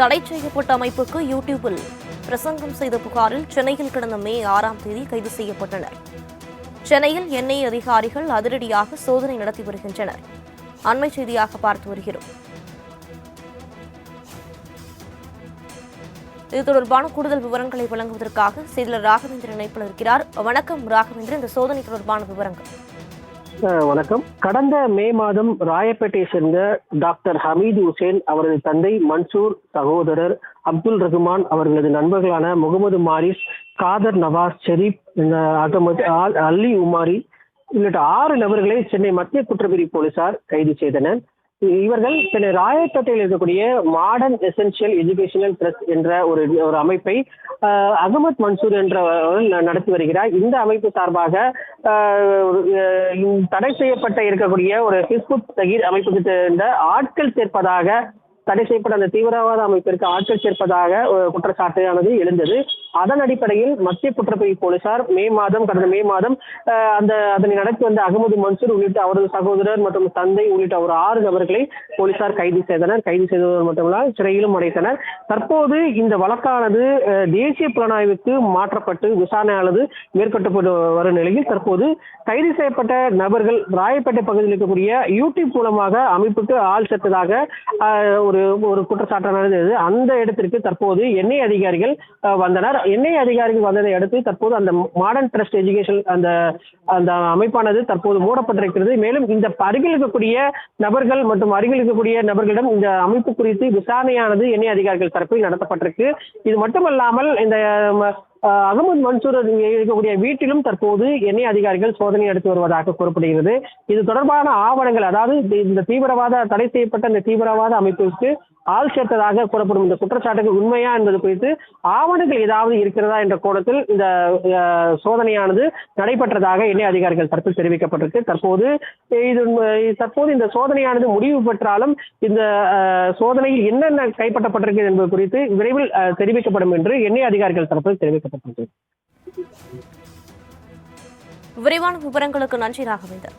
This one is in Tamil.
தடை செய்யப்பட்ட அமைப்புக்கு யூடியூபில் பிரசங்கம் செய்த புகாரில் சென்னையில் கடந்த மே 6ஆம் தேதி கைது செய்யப்பட்டனர். சென்னையில் என்ஐஏ அதிகாரிகள் அதிரடியாக சோதனை நடத்தி வருகின்றனர். அண்மை செய்தியாக பார்த்து வருகிறோம். இது தொடர்பான கூடுதல் விவரங்களை வழங்குவதற்காக செய்தியாளர் ராகவேந்திரன் இணைப்பில் இருக்கிறார். வணக்கம் ராகவேந்திரன், இந்த சோதனை தொடர்பான விவரங்கள். வணக்கம். கடந்த மே மாதம் ராயப்பேட்டையை சேர்ந்த டாக்டர் ஹமீது ஹுசேன், அவரது தந்தை மன்சூர், சகோதரர் அப்துல் ரகுமான், அவர்களது நண்பர்களான முகமது மாரிஸ், காதர் நவாஸ், ஷெரீப், அகமது, அல்லி உமாரி உள்ளிட்ட 6 நபர்களை சென்னை மத்திய குற்றப்பிரிவு போலீசார் கைது செய்தனர். இவர்கள் சென்னை ராயப்பேட்டையில் இருக்கக்கூடிய மாடர்ன் எசென்சியல் எஜுகேஷனல் ட்ரஸ்ட் என்ற ஒரு அமைப்பை அகமது மன்சூர் என்ற நடத்தி வருகிறார். இந்த அமைப்பு சார்பாக தடை செய்யப்பட்ட இருக்கக்கூடிய ஒரு ஹிஸ்புத் தகீர் அமைப்புக்கு சேர்ந்த ஆட்கள் சேர்ப்பதாக, தடை செய்யப்பட்ட அந்த தீவிரவாத அமைப்பிற்கு ஆட்கள் சேர்ப்பதாக குற்றச்சாட்டானது எழுந்தது. அதன் அடிப்படையில் மத்திய குற்றப்பிரிவு போலீசார் கடந்த மே மாதம் அதனை நடத்தி வந்த அகமது மன்சூர் உள்ளிட்ட அவரது சகோதரர் மற்றும் தந்தை உள்ளிட்ட ஒரு 6 நபர்களை போலீசார் கைது செய்தனர். கைது செய்தது மட்டுமல்லாமல் சிறையிலும் அடைத்தனர். தற்போது இந்த வழக்கானது தேசிய புலனாய்வுக்கு மாற்றப்பட்டு விசாரணையானது மேற்கொள்ளப்பட்டு வரும் நிலையில் தற்போது கைது செய்யப்பட்ட நபர்கள் ராயப்பேட்டை பகுதியில் இருக்கக்கூடிய யூடியூப் மூலமாக அமைப்புக்கு ஆள் சேர்த்ததாக ஒரு குற்றச்சாட்டானது. அந்த இடத்திற்கு தற்போது என்ஐஏ அதிகாரிகள் வந்தனர். என்ஐஏ அதிகாரிகள் வந்ததை அடுத்து தற்போது அந்த மாடர்ன் ட்ரஸ்ட் எஜுகேஷன் அந்த அமைப்பானது தற்போது மூடப்பட்டிருக்கிறது. மேலும் இந்த அருகில் இருக்கக்கூடிய நபர்கள் மற்றும் அருகில் இருக்கக்கூடிய நபர்களிடம் இந்த அமைப்பு குறித்து விசாரணையானது என்ஐஏ அதிகாரிகள் தரப்பில் நடத்தப்பட்டிருக்கு. இது மட்டுமல்லாமல் இந்த அகமது மன்சூர் இருக்கக்கூடிய வீட்டிலும் தற்போது என்ஐஏ அதிகாரிகள் சோதனை நடத்தி வருவதாக கூறப்படுகிறது. இது தொடர்பான ஆவணங்கள், அதாவது இந்த தடை செய்யப்பட்ட இந்த தீவிரவாத அமைப்பிற்கு ஆள் சேர்த்ததாக கூறப்படும் இந்த குற்றச்சாட்டுகள் உண்மையா என்பது குறித்து ஆவணங்கள் ஏதாவது இருக்கிறதா என்ற கோணத்தில் இந்த சோதனையானது நடைபெற்றதாக என்ஐஏ அதிகாரிகள் தரப்பில் தெரிவிக்கப்பட்டிருக்கு. தற்போது இந்த சோதனையானது முடிவு பெற்றாலும் இந்த சோதனையில் என்னென்ன கைப்பற்றப்பட்டிருக்கு என்பது குறித்து விரைவில் தெரிவிக்கப்படும் என்று என்ஐஏ அதிகாரிகள் தரப்பில் தெரிவிக்கப்பட்டிருக்கு. விரிவான விவரங்களுக்கு நன்றி ராகவேந்தர்.